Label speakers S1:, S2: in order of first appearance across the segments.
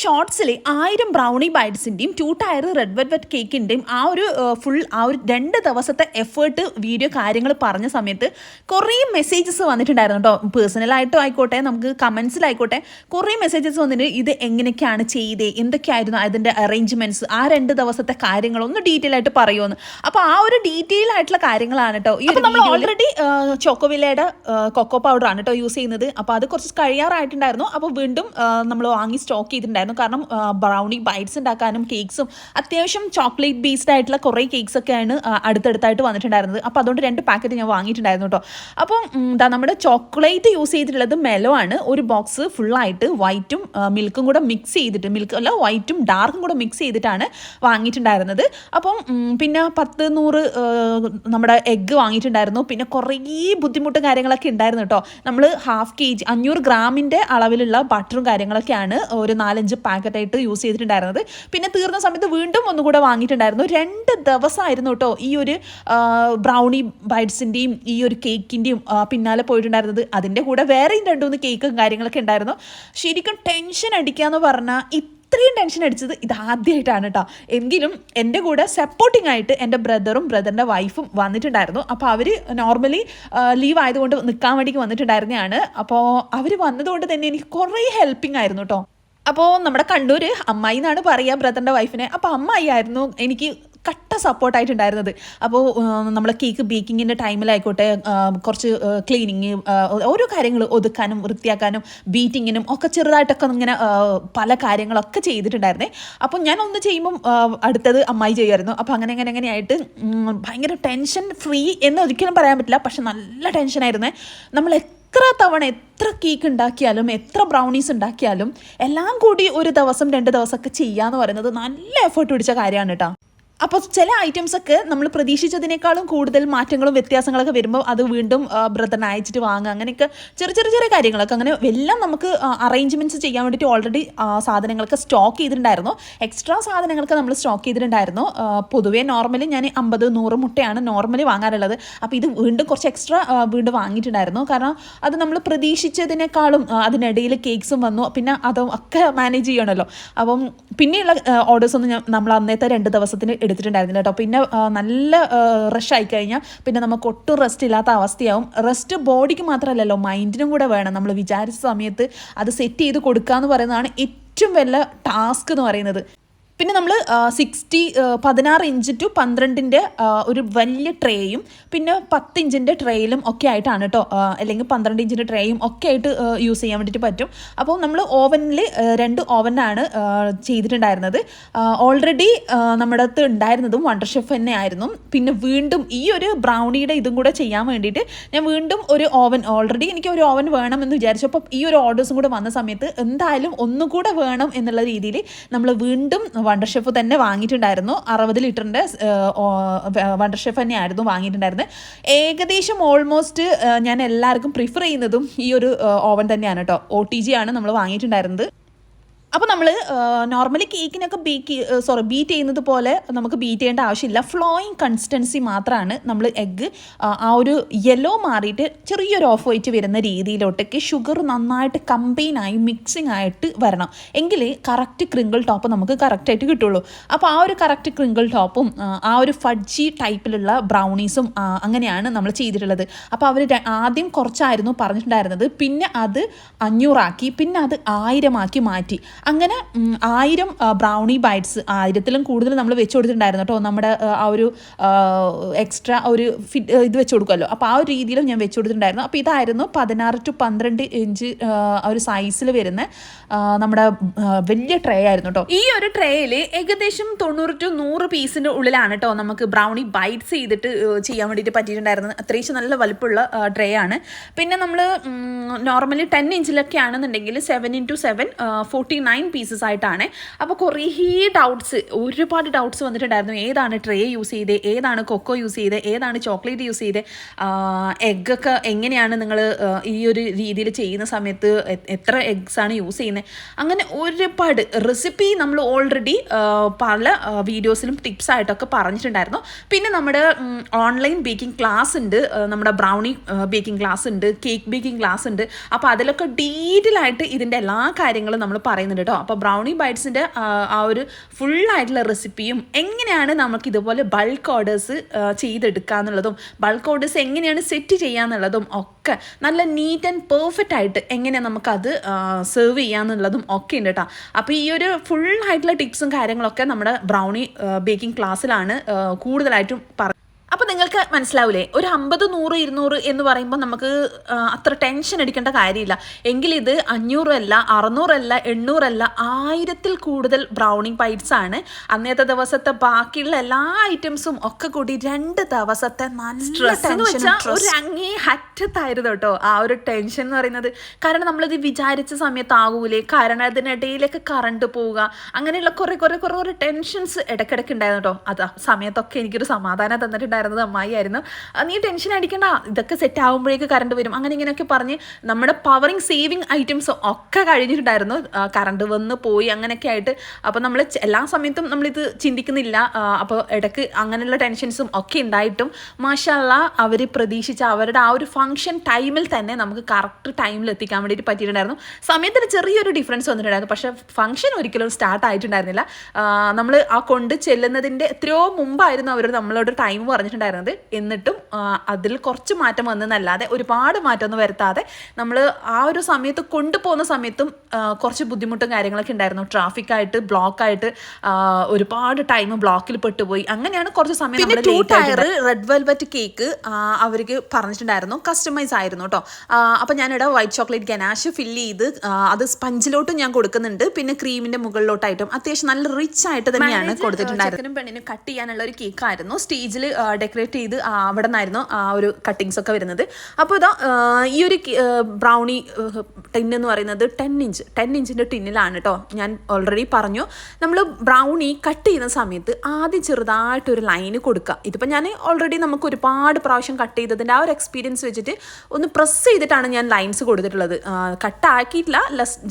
S1: ഷോർട്സിൽ 1000 brownie ബൈറ്റ്സിൻ്റെയും 2 tyre red velvet കേക്കിൻ്റെയും ആ ഒരു 2 ദിവസത്തെ എഫേർട്ട് വീഡിയോ കാര്യങ്ങൾ പറഞ്ഞ സമയത്ത് കുറേ മെസ്സേജസ് വന്നിട്ടുണ്ടായിരുന്നു കേട്ടോ. പേഴ്സണലായിട്ടും ആയിക്കോട്ടെ, നമുക്ക് കമൻസിലായിക്കോട്ടെ കുറേ മെസ്സേജസ് വന്നിട്ട് ഇത് എങ്ങനെയൊക്കെയാണ് ചെയ്തേ, എന്തൊക്കെയായിരുന്നു അതിൻ്റെ അറേഞ്ച്മെൻറ്റ്സ്, ആ 2 ദിവസത്തെ കാര്യങ്ങളൊന്ന് ഡീറ്റെയിൽ ആയിട്ട് പറയുമെന്ന്. അപ്പോൾ ആ ഒരു ഡീറ്റെയിൽ ആയിട്ടുള്ള കാര്യങ്ങളാണ് കേട്ടോ. ഈ നമ്മൾ ഓൾറെഡി ചോക്കോവില്ലയുടെ കൊക്കോ പൗഡറാണ് കേട്ടോ യൂസ് ചെയ്യുന്നത്. അപ്പോൾ അത് കുറച്ച് കഴിയാറായിട്ടുണ്ടായിരുന്നു. അപ്പോൾ വീണ്ടും നമ്മൾ വാങ്ങി സ്റ്റോക്ക് ചെയ്തിട്ടുണ്ടായിരുന്നു. കാരണം ബ്രൗണി ബൈറ്റ്സ് ഉണ്ടാക്കാനും കേക്ക്സും അത്യാവശ്യം ചോക്ലേറ്റ് ബേസ്ഡ് ആയിട്ടുള്ള കുറേ കേക്ക്സ് ഒക്കെയാണ് അടുത്തടുത്തായിട്ട് വന്നിട്ടുണ്ടായിരുന്നത്. അപ്പോൾ അതുകൊണ്ട് 2 പാക്കറ്റ് ഞാൻ വാങ്ങിയിട്ടുണ്ടായിരുന്നു കേട്ടോ. അപ്പം നമ്മുടെ ചോക്ലേറ്റ് യൂസ് ചെയ്തിട്ടുള്ളത് മെലോ ആണ്. ഒരു ബോക്സ് ഫുള്ളായിട്ട് വൈറ്റും മിൽക്കും കൂടെ മിക്സ് ചെയ്തിട്ട്, മിൽക്ക് അല്ല വൈറ്റും ഡാർക്കും കൂടെ മിക്സ് ചെയ്തിട്ടാണ് വാങ്ങിയിട്ടുണ്ടായിരുന്നത്. അപ്പം പിന്നെ 100 നമ്മുടെ എഗ്ഗ് വാങ്ങിയിട്ടുണ്ടായിരുന്നു. പിന്നെ കുറേ ബുദ്ധിമുട്ടും കാര്യങ്ങളൊക്കെ ഉണ്ടായിരുന്നു കേട്ടോ. നമ്മൾ 1/2 kg 500 ഗ്രാമിൻ്റെ അളവിലുള്ള ബട്ടറും കാര്യങ്ങളൊക്കെയാണ് ഒരു 4-5 പാക്കറ്റായിട്ട് യൂസ് ചെയ്തിട്ടുണ്ടായിരുന്നത്. പിന്നെ തീർന്ന സമയത്ത് വീണ്ടും ഒന്നുകൂടെ വാങ്ങിയിട്ടുണ്ടായിരുന്നു. 2 ദിവസമായിരുന്നു കേട്ടോ ഈ ഒരു ബ്രൗണി ബൈറ്റ്സിൻ്റെയും ഈ ഒരു കേക്കിൻ്റെയും പിന്നാലെ പോയിട്ടുണ്ടായിരുന്നത്. അതിൻ്റെ കൂടെ വേറെയും 2-3 കേക്കും കാര്യങ്ങളൊക്കെ ഉണ്ടായിരുന്നു. ശരിക്കും ടെൻഷൻ അടിക്കാന്ന് പറഞ്ഞാൽ ഇത്രയും ടെൻഷൻ അടിച്ചത് ഇതാദ്യമായിട്ടാണ് കേട്ടോ. എങ്കിലും എൻ്റെ കൂടെ സപ്പോർട്ടിംഗ് ആയിട്ട് എൻ്റെ ബ്രദറിൻ്റെ വൈഫും വന്നിട്ടുണ്ടായിരുന്നു. അപ്പോൾ അവർ നോർമലി ലീവ് ആയതുകൊണ്ട് നിൽക്കാൻ വേണ്ടിക്ക് വന്നിട്ടുണ്ടായിരുന്നതാണ്. അപ്പോൾ അവർ വന്നതുകൊണ്ട് തന്നെ എനിക്ക് കുറേ ഹെൽപ്പിംഗ് ആയിരുന്നു കേട്ടോ. അപ്പോൾ നമ്മുടെ കണ്ണൂർ അമ്മായി എന്നാണ് പറയുക ബ്രദറിൻ്റെ വൈഫിനെ. അപ്പോൾ അമ്മായി ആയിരുന്നു എനിക്ക് കട്ട സപ്പോർട്ടായിട്ടുണ്ടായിരുന്നത്. അപ്പോൾ നമ്മൾ കേക്ക് ബേക്കിങ്ങിൻ്റെ ടൈമിലായിക്കോട്ടെ കുറച്ച് ക്ലീനിങ്, ഓരോ കാര്യങ്ങൾ ഒതുക്കാനും വൃത്തിയാക്കാനും ബീറ്റിങ്ങിനും ഒക്കെ ചെറുതായിട്ടൊക്കെ ഇങ്ങനെ പല കാര്യങ്ങളൊക്കെ ചെയ്തിട്ടുണ്ടായിരുന്നേ. അപ്പം ഞാൻ ഒന്ന് ചെയ്യുമ്പം അടുത്തത് അമ്മായി ചെയ്യുമായിരുന്നു. അപ്പോൾ അങ്ങനെയായിട്ട് ഭയങ്കര ടെൻഷൻ ഫ്രീ എന്ന് ഒരിക്കലും പറയാൻ പറ്റില്ല, പക്ഷെ നല്ല ടെൻഷനായിരുന്നേ. നമ്മൾ എത്ര തവണ എത്ര കേക്ക് ഉണ്ടാക്കിയാലും എത്ര ബ്രൗണീസ് ഉണ്ടാക്കിയാലും എല്ലാം കൂടി ഒരു ദിവസം 2 ദിവസമൊക്കെ ചെയ്യാന്ന് പറയുന്നത് നല്ല എഫേർട്ട് പിടിച്ച കാര്യമാണ് കേട്ടോ. അപ്പോൾ ചില ഐറ്റംസൊക്കെ നമ്മൾ പ്രതീക്ഷിച്ചതിനേക്കാളും കൂടുതൽ മാറ്റങ്ങളും വ്യത്യാസങ്ങളൊക്കെ വരുമ്പോൾ അത് വീണ്ടും ബ്രദറിനെ അയച്ചിട്ട് വാങ്ങുക, അങ്ങനെയൊക്കെ ചെറിയ കാര്യങ്ങളൊക്കെ അങ്ങനെ എല്ലാം നമുക്ക് അറേഞ്ച്മെൻറ്റ്സ് ചെയ്യാൻ വേണ്ടിയിട്ട് ഓൾറെഡി സാധനങ്ങളൊക്കെ സ്റ്റോക്ക് ചെയ്തിട്ടുണ്ടായിരുന്നു. എക്സ്ട്രാ സാധനങ്ങളൊക്കെ നമ്മൾ സ്റ്റോക്ക് ചെയ്തിട്ടുണ്ടായിരുന്നു. പൊതുവേ നോർമലി ഞാൻ 50-100 മുട്ടയാണ് നോർമലി വാങ്ങാറുള്ളത്. അപ്പോൾ ഇത് വീണ്ടും കുറച്ച് എക്സ്ട്രാ വീണ്ടും വാങ്ങിയിട്ടുണ്ടായിരുന്നു. കാരണം അത് നമ്മൾ പ്രതീക്ഷിച്ചതിനേക്കാളും അതിനിടയിൽ കേക്ക്സും വന്നു. പിന്നെ അതും ഒക്കെ മാനേജ് ചെയ്യണമല്ലോ. അപ്പം പിന്നെയുള്ള ഓർഡേഴ്സൊന്നും നമ്മൾ അന്നത്തെ 2 ദിവസത്തിന് എടുത്തിട്ടുണ്ടായിരുന്നില്ല കേട്ടോ. പിന്നെ നല്ല റഷ് ആയിക്കഴിഞ്ഞാൽ പിന്നെ നമുക്ക് ഒട്ടും റെസ്റ്റ് ഇല്ലാത്ത അവസ്ഥയാവും. റെസ്റ്റ് ബോഡിക്ക് മാത്രമല്ലല്ലോ, മൈൻഡിനും കൂടെ വേണം. നമ്മൾ വിചാരിച്ച സമയത്ത് അത് സെറ്റ് ചെയ്ത് കൊടുക്കുക എന്ന് പറയുന്നതാണ് ഏറ്റവും വലിയ ടാസ്ക് എന്ന് പറയുന്നത്. പിന്നെ നമ്മൾ 16 ഇഞ്ച് ടു 12 ഒരു വലിയ ട്രേയും പിന്നെ 10 ഇഞ്ചിൻ്റെ ട്രേയിലും ഒക്കെ ആയിട്ടാണ് കേട്ടോ, അല്ലെങ്കിൽ 12 ഇഞ്ചിൻ്റെ ട്രേയും ഒക്കെ ആയിട്ട് യൂസ് ചെയ്യാൻ വേണ്ടിയിട്ട് പറ്റും. അപ്പോൾ നമ്മൾ ഓവനിൽ 2 ഓവനാണ് ചെയ്തിട്ടുണ്ടായിരുന്നത്. ഓൾറെഡി നമ്മുടെ അടുത്ത് ഉണ്ടായിരുന്നതും വണ്ടർ ഷെഫ് തന്നെ ആയിരുന്നു. പിന്നെ വീണ്ടും ഈ ഒരു ബ്രൗണിയുടെ ഇതും കൂടെ ചെയ്യാൻ വേണ്ടിയിട്ട് ഞാൻ വീണ്ടും ഒരു ഓവൻ, ഓൾറെഡി എനിക്ക് ഒരു ഓവൻ വേണമെന്ന് വിചാരിച്ചു. അപ്പോൾ ഈ ഒരു ഓർഡേഴ്സും കൂടെ വന്ന സമയത്ത് എന്തായാലും ഒന്നുകൂടെ വേണം എന്നുള്ള രീതിയിൽ നമ്മൾ വീണ്ടും വണ്ടർ ഷെഫ് തന്നെ വാങ്ങിയിട്ടുണ്ടായിരുന്നു. 60 ലിറ്ററിൻ്റെ വണ്ടർ ഷെഫ് തന്നെയായിരുന്നു വാങ്ങിയിട്ടുണ്ടായിരുന്നത്. ഏകദേശം ഓൾമോസ്റ്റ് ഞാൻ എല്ലാവർക്കും പ്രിഫർ ചെയ്യുന്നതും ഈ ഒരു ഓവൻ തന്നെയാണ് കേട്ടോ. OTG ആണ് നമ്മൾ വാങ്ങിയിട്ടുണ്ടായിരുന്നത്. അപ്പോൾ നമ്മൾ നോർമലി കേക്കിനൊക്കെ ബീറ്റ് ചെയ്യുന്നത് പോലെ നമുക്ക് ബീറ്റ് ചെയ്യേണ്ട ആവശ്യമില്ല. ഫ്ലോയിങ് കൺസിസ്റ്റൻസി മാത്രമാണ് നമ്മൾ എഗ്ഗ് ആ ഒരു യെല്ലോ മാറിയിട്ട് ചെറിയൊരു ഓഫ് വൈറ്റ് വരുന്ന രീതിയിലോട്ടേക്ക് ഷുഗർ നന്നായിട്ട് കമ്പൈനായി മിക്സിങ് ആയിട്ട് വരണം. എങ്കിൽ കറക്റ്റ് ക്രിങ്കിൾ ടോപ്പ് നമുക്ക് കറക്റ്റായിട്ട് കിട്ടുള്ളൂ. അപ്പോൾ ആ ഒരു കറക്റ്റ് ക്രിങ്കിൾ ടോപ്പും ആ ഒരു ഫഡ്ജി ടൈപ്പിലുള്ള ബ്രൗണീസും അങ്ങനെയാണ് നമ്മൾ ചെയ്തിട്ടുള്ളത്. അപ്പോൾ അവർ ആദ്യം കുറച്ചായിരുന്നു പറഞ്ഞിട്ടുണ്ടായിരുന്നത്, പിന്നെ അത് 500 ആക്കി, പിന്നെ അത് 1000 ആക്കി മാറ്റി. അങ്ങനെ 1000 ബ്രൗണി ബൈറ്റ്സ്, 1000-ലും കൂടുതൽ നമ്മൾ വെച്ച് കൊടുത്തിട്ടുണ്ടായിരുന്നു കേട്ടോ. നമ്മുടെ ആ ഒരു എക്സ്ട്രാ ഒരു ഇത് വെച്ച് കൊടുക്കുമല്ലോ, അപ്പോൾ ആ ഒരു രീതിയിലും ഞാൻ വെച്ച് കൊടുത്തിട്ടുണ്ടായിരുന്നു. അപ്പോൾ ഇതായിരുന്നു 16 to 12 ഇഞ്ച് ആ ഒരു സൈസിൽ വരുന്ന നമ്മുടെ വലിയ ട്രേ ആയിരുന്നു കേട്ടോ. ഈ ഒരു ട്രേയിൽ ഏകദേശം 90 to 100 പീസിൻ്റെ ഉള്ളിലാണ് കേട്ടോ നമുക്ക് ബ്രൗണി ബൈറ്റ്സ് ചെയ്തിട്ട് ചെയ്യാൻ വേണ്ടിയിട്ട് പറ്റിയിട്ടുണ്ടായിരുന്നത്. അത്രയും നല്ല വലുപ്പമുള്ള ട്രേ ആണ്. പിന്നെ നമ്മൾ നോർമലി 10 ഇഞ്ചിലൊക്കെ ആണെന്നുണ്ടെങ്കിൽ 7x7 49 പീസസ് ആയിട്ടാണ്. അപ്പോൾ കുറേ ഒരുപാട് ഡൗട്ട്സ് വന്നിട്ടുണ്ടായിരുന്നു. ഏതാണ് ട്രേ യൂസ് ചെയ്തത്, ഏതാണ് കൊക്കോ യൂസ് ചെയ്തത്, ഏതാണ് ചോക്ലേറ്റ് യൂസ് ചെയ്തത്, എഗ്ഗൊക്കെ എങ്ങനെയാണ് നിങ്ങൾ ഈ ഒരു രീതിയിൽ ചെയ്യുന്ന സമയത്ത് എത്ര എഗ്സാണ് യൂസ് ചെയ്യുന്നത്, അങ്ങനെ ഒരുപാട് റെസിപ്പി നമ്മൾ ഓൾറെഡി പല വീഡിയോസിലും ടിപ്സ് ആയിട്ടൊക്കെ പറഞ്ഞിട്ടുണ്ടായിരുന്നു. പിന്നെ നമ്മുടെ ഓൺലൈൻ ബേക്കിംഗ് ക്ലാസ് ഉണ്ട്, നമ്മുടെ ബ്രൗണി ബേക്കിംഗ് ക്ലാസ് ഉണ്ട്, കേക്ക് ബേക്കിംഗ് ക്ലാസ് ഉണ്ട്. അപ്പോൾ അതിലൊക്കെ ഡീറ്റെയിൽ ആയിട്ട് ഇതിൻ്റെ എല്ലാ കാര്യങ്ങളും നമ്മൾ പറയുന്നുണ്ട് കേട്ടോ. അപ്പോൾ ബ്രൗണി ബൈറ്റ്സിൻ്റെ ആ ഒരു ഫുള്ളായിട്ടുള്ള റെസിപ്പിയും എങ്ങനെയാണ് നമുക്ക് ഇതുപോലെ ബൾക്ക് ഓർഡേഴ്സ് ചെയ്തെടുക്കുക എന്നുള്ളതും ബൾക്ക് ഓർഡേഴ്സ് എങ്ങനെയാണ് സെറ്റ് ചെയ്യുക എന്നുള്ളതും ഒക്കെ നല്ല നീറ്റ് ആൻഡ് പെർഫെക്റ്റ് ആയിട്ട് എങ്ങനെയാണ് നമുക്കത് സെർവ് ചെയ്യാന്നുള്ളതും ഒക്കെ ഉണ്ട് കേട്ടോ. അപ്പോൾ ഈ ഒരു ഫുള്ളായിട്ടുള്ള ടിപ്സും കാര്യങ്ങളൊക്കെ നമ്മുടെ ബ്രൗണി ബേക്കിംഗ് ക്ലാസ്സിലാണ് കൂടുതലായിട്ടും അപ്പോൾ നിങ്ങൾക്ക് മനസ്സിലാവില്ലേ, ഒരു 50, 100, 200 എന്ന് പറയുമ്പോൾ നമുക്ക് അത്ര ടെൻഷൻ അടിക്കേണ്ട കാര്യമില്ല. എങ്കിലിത് 500 അല്ല, 600 അല്ല, 800 അല്ല, 1000-ൽ കൂടുതൽ ബ്രൗണി ബൈറ്റ്സ് ആണ്. അന്നത്തെ ദിവസത്തെ ബാക്കിയുള്ള എല്ലാ ഐറ്റംസും ഒക്കെ കൂടി 2 ദിവസത്തെ നല്ല ഒരു അങ്ങേ അറ്റത്തായിരുന്നു കേട്ടോ ആ ഒരു ടെൻഷൻ എന്ന് പറയുന്നത്. കാരണം നമ്മളിത് വിചാരിച്ച സമയത്താകൂലേ, കാരണം അതിനിടയിലേക്ക് കറണ്ട് പോവുക, അങ്ങനെയുള്ള കുറേ ടെൻഷൻസ് ഇടയ്ക്കിടയ്ക്ക് ഉണ്ടായിരുന്നു കേട്ടോ. അത് സമയത്തൊക്കെ എനിക്കൊരു സമാധാനം തന്നിട്ടുണ്ടായിരുന്നു അമ്മായി ആയിരുന്നു. നീ ടെൻഷൻ അടിക്കണ്ട, ഇതൊക്കെ സെറ്റ് ആകുമ്പോഴേക്ക് കറണ്ട് വരും, അങ്ങനെ ഇങ്ങനെയൊക്കെ പറഞ്ഞ് നമ്മുടെ പവറിങ് സേവിങ് ഐറ്റംസ് ഒക്കെ കഴിഞ്ഞിട്ടുണ്ടായിരുന്നു. കറണ്ട് വന്ന് പോയി അങ്ങനെയൊക്കെ ആയിട്ട്. അപ്പോൾ നമ്മൾ എല്ലാ സമയത്തും നമ്മളിത് ചിന്തിക്കുന്നില്ല. അപ്പോൾ ഇടയ്ക്ക് അങ്ങനെയുള്ള ടെൻഷൻസും ഒക്കെ ഉണ്ടായിട്ടും മാഷാ അല്ലാഹ് അവർ പ്രതീക്ഷിച്ച അവരുടെ ആ ഒരു ഫംഗ്ഷൻ ടൈമിൽ തന്നെ നമുക്ക് കറക്റ്റ് ടൈമിൽ എത്തിക്കാൻ വേണ്ടിയിട്ട് പറ്റിയിട്ടുണ്ടായിരുന്നു. സമയത്തിന് ചെറിയൊരു ഡിഫറൻസ് വന്നിട്ടുണ്ടായിരുന്നു, പക്ഷേ ഫംഗ്ഷൻ ഒരിക്കലും സ്റ്റാർട്ട് ആയിട്ടുണ്ടായിരുന്നില്ല. നമ്മൾ ആ കൊണ്ട് ചെല്ലുന്നതിൻ്റെ എത്രയോ മുമ്പായിരുന്നു അവർ നമ്മളോട് ടൈം പറഞ്ഞിട്ടുണ്ടായിരുന്നത്. എന്നിട്ടും അതിൽ കുറച്ച് മാറ്റം വന്നതല്ലാതെ ഒരുപാട് മാറ്റമൊന്നും വരുത്താതെ നമ്മൾ ആ ഒരു സമയത്ത് കൊണ്ടുപോകുന്ന സമയത്തും കുറച്ച് ബുദ്ധിമുട്ടും കാര്യങ്ങളൊക്കെ ഉണ്ടായിരുന്നു. ട്രാഫിക്കായിട്ട് ബ്ലോക്കായിട്ട് ഒരുപാട് ടൈം ബ്ലോക്കിൽ പെട്ടുപോയി. അങ്ങനെയാണ് കുറച്ച് സമയം. പിന്നെ 2 ടയർ റെഡ് വെൽവെറ്റ് കേക്ക് അവർക്ക് പറഞ്ഞിട്ടുണ്ടായിരുന്നു, കസ്റ്റമൈസ് ആയിരുന്നു കേട്ടോ. അപ്പം ഞാനിവിടെ വൈറ്റ് ചോക്ലേറ്റ് ഗനാഷ് ഫില്ല് ചെയ്ത് അത് സ്പഞ്ചിലോട്ടും ഞാൻ കൊടുക്കുന്നുണ്ട്. പിന്നെ ക്രീമിൻ്റെ മുകളിലോട്ടായിട്ടും അത്യാവശ്യം നല്ല റിച്ച് ആയിട്ട് തന്നെയാണ് കൊടുത്തിട്ടുണ്ടായിരുന്നു. പെണ്ണിന് കട്ട് ചെയ്യാനുള്ള ഒരു കേക്കായിരുന്നു. സ്റ്റേജിൽ ഡെക്കറേറ്റ് ചെയ്ത് അവിടെ നിന്നായിരുന്നു ആ ഒരു കട്ടിങ്സ് ഒക്കെ വരുന്നത്. അപ്പോൾ ഇതാ ഈ ഒരു ബ്രൗണി ടിന്നെന്ന് പറയുന്നത് 10 ഇഞ്ചിൻ്റെ ടിന്നിലാണ് കേട്ടോ. ഞാൻ ഓൾറെഡി പറഞ്ഞു, നമ്മൾ ബ്രൗണി കട്ട് ചെയ്യുന്ന സമയത്ത് ആദ്യം ചെറുതായിട്ടൊരു ലൈന് കൊടുക്കുക. ഇതിപ്പോൾ ഞാൻ ഓൾറെഡി നമുക്ക് ഒരുപാട് പ്രാവശ്യം കട്ട് ചെയ്തതിൻ്റെ ആ ഒരു എക്സ്പീരിയൻസ് വെച്ചിട്ട് ഒന്ന് പ്രസ് ചെയ്തിട്ടാണ് ഞാൻ ലൈൻസ് കൊടുത്തിട്ടുള്ളത്. കട്ടാക്കിയിട്ടില്ല,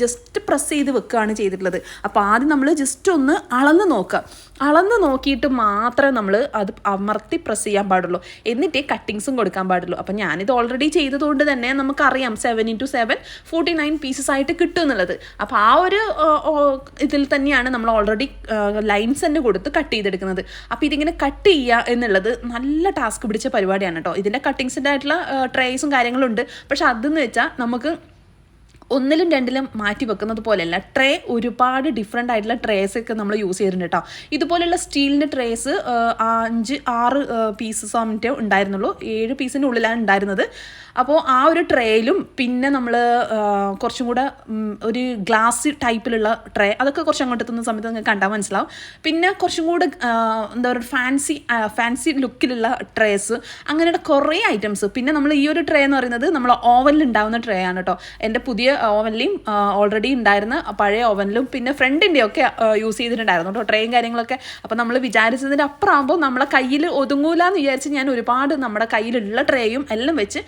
S1: ജസ്റ്റ് പ്രസ് ചെയ്ത് വെക്കുകയാണ് ചെയ്തിട്ടുള്ളത്. അപ്പോൾ ആദ്യം നമ്മൾ ജസ്റ്റ് ഒന്ന് അളന്ന് നോക്കുക. അളന്ന് നോക്കിയിട്ട് മാത്രമേ നമ്മൾ അത് അമർത്തി പ്രസ് ചെയ്യാൻ പാടുള്ളൂ. എന്നിട്ടേ കട്ടിങ്സും കൊടുക്കാൻ പാടുള്ളൂ. അപ്പം ഞാനിത് ഓൾറെഡി ചെയ്തതുകൊണ്ട് തന്നെ നമുക്കറിയാം 7x7 49 പീസസ് ആയിട്ട് കിട്ടും എന്നുള്ളത്. അപ്പോൾ ആ ഒരു ഇതിൽ തന്നെയാണ് നമ്മൾ ഓൾറെഡി ലൈൻസ് തന്നെ കൊടുത്ത് കട്ട് ചെയ്തെടുക്കുന്നത്. അപ്പോൾ ഇതിങ്ങനെ കട്ട് ചെയ്യുക എന്നുള്ളത് നല്ല ടാസ്ക് പിടിച്ച പരിപാടിയാണ് കേട്ടോ. ഇതിൻ്റെ കട്ടിങ്സിൻ്റെ ആയിട്ടുള്ള ട്രേസും കാര്യങ്ങളും ഉണ്ട്. പക്ഷെ അതെന്ന് വെച്ചാൽ നമുക്ക് 1-ലും 2-ലും മാറ്റി വെക്കുന്നത് പോലെയല്ല. ട്രേ ഒരുപാട് ഡിഫറെൻ്റ് ആയിട്ടുള്ള ട്രേസൊക്കെ നമ്മൾ യൂസ് ചെയ്തിട്ടുണ്ട് കേട്ടോ. ഇതുപോലെയുള്ള സ്റ്റീലിൻ്റെ ട്രേസ് 5-6 പീസസ് മറ്റേ ഉണ്ടായിരുന്നുള്ളൂ. 7 പീസിൻ്റെ ഉള്ളിലാണ് ഉണ്ടായിരുന്നത്. അപ്പോൾ ആ ഒരു ട്രേയിലും പിന്നെ നമ്മൾ കുറച്ചും കൂടെ ഒരു ഗ്ലാസ് ടൈപ്പിലുള്ള ട്രേ, അതൊക്കെ കുറച്ച് അങ്ങോട്ട് എത്തുന്ന സമയത്ത് നിങ്ങൾക്ക് കണ്ടാൽ മനസ്സിലാവും. പിന്നെ കുറച്ചും കൂടെ എന്താ പറയുക ഫാൻസി ലുക്കിലുള്ള ട്രേസ്, അങ്ങനെയുള്ള കുറേ ഐറ്റംസ്. പിന്നെ നമ്മൾ ഈ ഒരു ട്രേ എന്ന് പറയുന്നത് നമ്മൾ ഓവനിൽ ഉണ്ടാകുന്ന ട്രേ ആണ് കേട്ടോ. എൻ്റെ പുതിയ ഓവനിലും ഓൾറെഡി ഉണ്ടായിരുന്ന പഴയ ഓവനിലും പിന്നെ ഫ്രണ്ടിൻ്റെ ഒക്കെ യൂസ് ചെയ്തിട്ടുണ്ടായിരുന്നു കേട്ടോ ട്രേയും കാര്യങ്ങളൊക്കെ. അപ്പോൾ നമ്മൾ വിചാരിച്ചതിൻ്റെ അപ്പുറമാകുമ്പോൾ നമ്മളെ കയ്യിൽ ഒതുങ്ങൂലെന്ന് വിചാരിച്ച് ഞാൻ ഒരുപാട് നമ്മുടെ കയ്യിലുള്ള ട്രേയും എല്ലാം വെച്ച്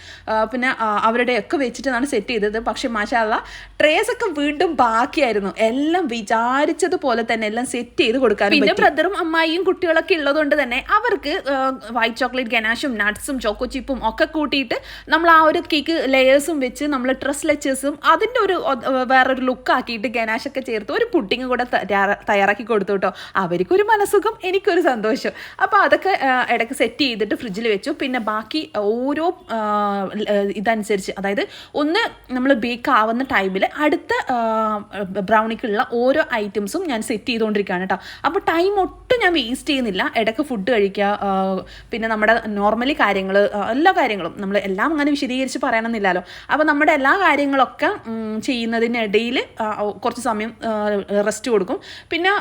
S1: പിന്നെ അവരുടെയൊക്കെ വെച്ചിട്ടാണ് സെറ്റ് ചെയ്തത്. പക്ഷേ മാഷാ അല്ലാഹ് ട്രേസ് ഒക്കെ വീണ്ടും ബാക്കിയായിരുന്നു. എല്ലാം വിചാരിച്ചതുപോലെ തന്നെ എല്ലാം സെറ്റ് ചെയ്ത് കൊടുക്കാൻ. പിന്നെ ബ്രദറും അമ്മായിയും കുട്ടികളൊക്കെ ഉള്ളതുകൊണ്ട് തന്നെ അവർക്ക് വൈറ്റ് ചോക്ലേറ്റ് ഗനാഷും നട്ട്സും ചോക്കോ ചിപ്പും ഒക്കെ കൂട്ടിയിട്ട് നമ്മൾ ആ ഒരു കേക്ക് ലെയേഴ്സും വെച്ച് നമ്മൾ ഡ്രസ് ലെച്ചേഴ്സും അതിൻ്റെ ഒരു വേറൊരു ലുക്കാക്കിയിട്ട് ഗനാഷൊക്കെ ചേർത്ത് ഒരു പുഡിങ് കൂടെ തയ്യാറാക്കി കൊടുത്തു കേട്ടോ. അവർക്കൊരു മനസ്സുഖം, എനിക്കൊരു സന്തോഷം. അപ്പോൾ അതൊക്കെ ഇടയ്ക്ക് സെറ്റ് ചെയ്തിട്ട് ഫ്രിഡ്ജിൽ വെച്ചു. പിന്നെ ബാക്കി ഓരോ ഇതനുസരിച്ച്, അതായത് ഒന്ന് നമ്മൾ ബേക്ക് ആവുന്ന ടൈമിൽ അടുത്ത ബ്രൗണിക്കുള്ള ഓരോ ഐറ്റംസും ഞാൻ സെറ്റ് ചെയ്തുകൊണ്ടിരിക്കുകയാണ് കേട്ടോ. അപ്പോൾ ടൈം ഒട്ടും ഞാൻ വേസ്റ്റ് ചെയ്യുന്നില്ല. ഇടയ്ക്ക് ഫുഡ് കഴിക്കുക, പിന്നെ നമ്മുടെ നോർമലി കാര്യങ്ങൾ, എല്ലാ കാര്യങ്ങളും നമ്മൾ എല്ലാം അങ്ങനെ വിശദീകരിച്ച് പറയണമെന്നില്ലല്ലോ. അപ്പോൾ നമ്മുടെ എല്ലാ കാര്യങ്ങളൊക്കെ ചെയ്യുന്നതിനിടയിൽ കുറച്ച് സമയം റെസ്റ്റ് കൊടുക്കും. പിന്നെ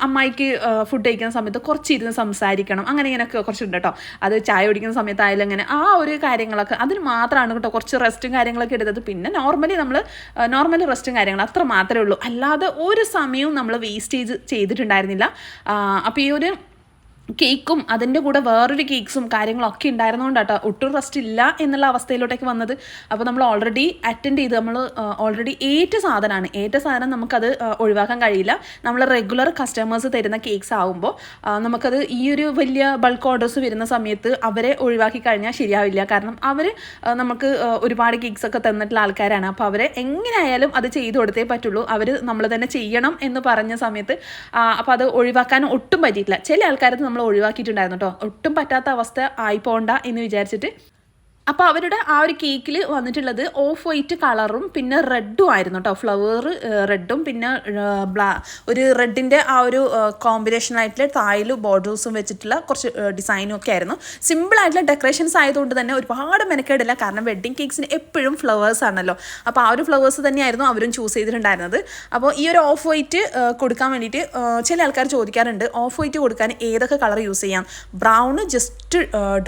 S1: അമ്മായിക്ക് ഫുഡ് കഴിക്കുന്ന സമയത്ത് കുറച്ചിരുന്ന് സംസാരിക്കണം, അങ്ങനെ ഇങ്ങനെയൊക്കെ കുറച്ചുണ്ട് കേട്ടോ. അത് ചായ കുടിക്കുന്ന സമയത്തായാലും അങ്ങനെ ആ ഒരു കാര്യങ്ങളൊക്കെ അതിന് മാത്രമാണ് കേട്ടോ കുറച്ച് റെസ്റ്റും കാര്യങ്ങളൊക്കെ എടുത്തത്. പിന്നെ നോർമലി റെസ്റ്റും കാര്യങ്ങളും അത്ര മാത്രമേ ഉള്ളൂ. അല്ലാതെ ഒരു സമയവും നമ്മൾ വേസ്റ്റ് ചെയ്തിട്ടുണ്ടായിരുന്നില്ല. അപ്പോൾ ഈ ഒരു കേക്കും അതിൻ്റെ കൂടെ വേറൊരു കേക്ക്സും കാര്യങ്ങളൊക്കെ ഉണ്ടായിരുന്നതുകൊണ്ട് കേട്ടോ ഒട്ടും റെസ്റ്റ് ഇല്ല എന്നുള്ള അവസ്ഥയിലോട്ടേക്ക് വന്നത്. അപ്പോൾ നമ്മൾ ഓൾറെഡി അറ്റൻഡ് ചെയ്ത് നമ്മൾ ഓൾറെഡി ഏറ്റ സാധനം നമുക്കത് ഒഴിവാക്കാൻ കഴിയില്ല. നമ്മൾ റെഗുലർ കസ്റ്റമേഴ്സ് തരുന്ന കേക്ക്സ് ആകുമ്പോൾ നമുക്കത് ഈ ഒരു വലിയ ബൾക്ക് ഓർഡേഴ്സ് വരുന്ന സമയത്ത് അവരെ ഒഴിവാക്കി കഴിഞ്ഞാൽ ശരിയാവില്ല. കാരണം അവർ നമുക്ക് ഒരുപാട് കേക്ക്സൊക്കെ തന്നിട്ടുള്ള ആൾക്കാരാണ്. അപ്പോൾ അവരെ എങ്ങനെയായാലും അത് ചെയ്തു കൊടുത്തേ പറ്റുള്ളൂ. അവർ നമ്മൾ തന്നെ ചെയ്യണം എന്ന് പറഞ്ഞ സമയത്ത് അപ്പോൾ അത് ഒഴിവാക്കാൻ ഒട്ടും പറ്റിയിട്ടില്ല. ചില ആൾക്കാരത് നമ്മൾ ഒഴിവാക്കിയിട്ടുണ്ടായിരുന്നു കേട്ടോ. ഒട്ടും പറ്റാത്ത അവസ്ഥ ആയി പോകണ്ട എന്ന് വിചാരിച്ചിട്ട്. അപ്പോൾ അവരുടെ ആ ഒരു കേക്കിൽ വന്നിട്ടുള്ളത് ഓഫ് വൈറ്റ് കളറും പിന്നെ റെഡും ആയിരുന്നു കേട്ടോ. ഫ്ലവർ റെഡും പിന്നെ ഒരു റെഡിൻ്റെ ആ ഒരു കോമ്പിനേഷനായിട്ടുള്ള തായിൽ ബോർഡേഴ്സും വെച്ചിട്ടുള്ള കുറച്ച് ഡിസൈനും ഒക്കെ ആയിരുന്നു. സിമ്പിളായിട്ടുള്ള ഡെക്കറേഷൻസ് ആയതുകൊണ്ട് തന്നെ ഒരുപാട് മെനക്കേടില്ല. കാരണം വെഡ്ഡിങ് കേക്ക്സിന് എപ്പോഴും ഫ്ലവേഴ്സ് ആണല്ലോ. അപ്പോൾ ആ ഒരു ഫ്ലവേഴ്സ് തന്നെയായിരുന്നു അവരും ചൂസ് ചെയ്തിട്ടുണ്ടായിരുന്നത്. അപ്പോൾ ഈ ഒരു ഓഫ് വൈറ്റ് കൊടുക്കാൻ വേണ്ടിയിട്ട് ചില ആൾക്കാർ ചോദിക്കാറുണ്ട്, ഓഫ് വൈറ്റ് കൊടുക്കാൻ ഏതൊക്കെ കളർ യൂസ് ചെയ്യാം? ബ്രൗണ് ജസ്റ്റ്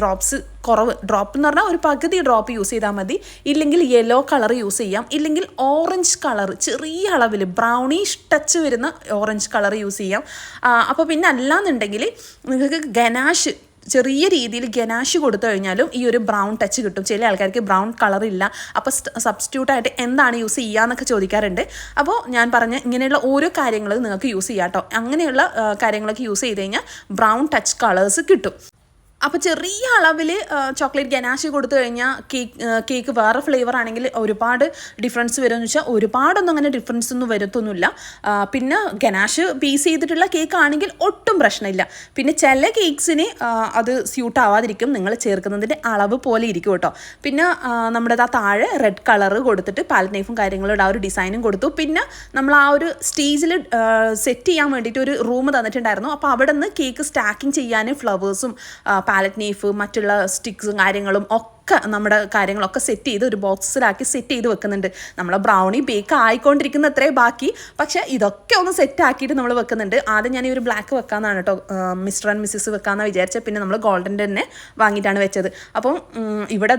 S1: ഡ്രോപ്സ് കുറവ്, ഡ്രോപ്പ് എന്ന് പറഞ്ഞാൽ ഒരു പകുതി ഡ്രോപ്പ് യൂസ് ചെയ്താൽ മതി. ഇല്ലെങ്കിൽ യെല്ലോ കളർ യൂസ് ചെയ്യാം. ഇല്ലെങ്കിൽ ഓറഞ്ച് കളർ ചെറിയ അളവിൽ ബ്രൗണിഷ് ടച്ച് വരുന്ന ഓറഞ്ച് കളർ യൂസ് ചെയ്യാം. അപ്പോൾ പിന്നെ അല്ലാന്നുണ്ടെങ്കിൽ നിങ്ങൾക്ക് ഗനാഷ് ചെറിയ രീതിയിൽ ഗനാഷ് കൊടുത്തു കഴിഞ്ഞാലും ഈ ഒരു ബ്രൗൺ ടച്ച് കിട്ടും. ചില ആൾക്കാർക്ക് ബ്രൗൺ കളർ ഇല്ല, അപ്പോൾ സബ്സ്റ്റിറ്റ്യൂട്ടായിട്ട് എന്താണ് യൂസ് ചെയ്യുക എന്നൊക്കെ ചോദിക്കാറുണ്ട്. അപ്പോൾ ഞാൻ പറഞ്ഞ ഇങ്ങനെയുള്ള ഓരോ കാര്യങ്ങൾ നിങ്ങൾക്ക് യൂസ് ചെയ്യാം കേട്ടോ. അങ്ങനെയുള്ള കാര്യങ്ങളൊക്കെ യൂസ് ചെയ്ത് കഴിഞ്ഞാൽ ബ്രൗൺ ടച്ച് കളേഴ്സ് കിട്ടും. അപ്പോൾ ചെറിയ അളവിൽ ചോക്ലേറ്റ് ഗനാഷ് കൊടുത്തു കഴിഞ്ഞാൽ കേക്ക് വേറെ ഫ്ലേവർ ആണെങ്കിൽ ഒരുപാട് ഡിഫറൻസ് വരുമെന്ന് വെച്ചാൽ ഒരുപാടൊന്നും അങ്ങനെ ഡിഫറൻസ് ഒന്നും വരുത്തൊന്നുമില്ല. പിന്നെ ഗനാഷ് പീസ് ചെയ്തിട്ടുള്ള കേക്ക് ആണെങ്കിൽ ഒട്ടും പ്രശ്നമില്ല. പിന്നെ ചില കേക്ക്സിന് അത് സ്യൂട്ട് ആവാതിരിക്കും, നിങ്ങൾ ചേർക്കുന്നതിൻ്റെ അളവ് പോലെ ഇരിക്കും കേട്ടോ. പിന്നെ നമ്മുടെ താഴെ റെഡ് കളറ് കൊടുത്തിട്ട് പാലറ്റ് നൈഫും കാര്യങ്ങളും ആ ഒരു ഡിസൈനും കൊടുത്തു. പിന്നെ നമ്മൾ ആ ഒരു സ്റ്റേജിൽ സെറ്റ് ചെയ്യാൻ വേണ്ടിയിട്ട് ഒരു റൂം തന്നിട്ടുണ്ടായിരുന്നു. അപ്പോൾ അവിടെ നിന്ന് കേക്ക് സ്റ്റാക്കിങ് ചെയ്യാൻ ഫ്ലവേഴ്സും പാലറ്റ് നൈഫ് മറ്റുള്ള സ്റ്റിക്സും കാര്യങ്ങളും ഒക്കെ നമ്മുടെ കാര്യങ്ങളൊക്കെ സെറ്റ് ചെയ്ത് ഒരു ബോക്സിലാക്കി സെറ്റ് ചെയ്ത് വെക്കുന്നുണ്ട്. നമ്മളെ ബ്രൗണി ബേക്ക് ആയിക്കൊണ്ടിരിക്കുന്ന അത്രേ ബാക്കി, പക്ഷേ ഇതൊക്കെ ഒന്ന് സെറ്റ് ആക്കിയിട്ട് നമ്മൾ വെക്കുന്നുണ്ട്. ആദ്യം ഞാൻ ഈ ഒരു ബ്ലാക്ക് വെക്കാമെന്നാണ് കേട്ടോ, മിസ്റ്റർ ആൻഡ് മിസ്സിസ് വെക്കാമെന്നാണ് വിചാരിച്ചത്. പിന്നെ നമ്മൾ ഗോൾഡൻ്റെ തന്നെ വാങ്ങിയിട്ടാണ് വെച്ചത്. അപ്പം ഇവിടെ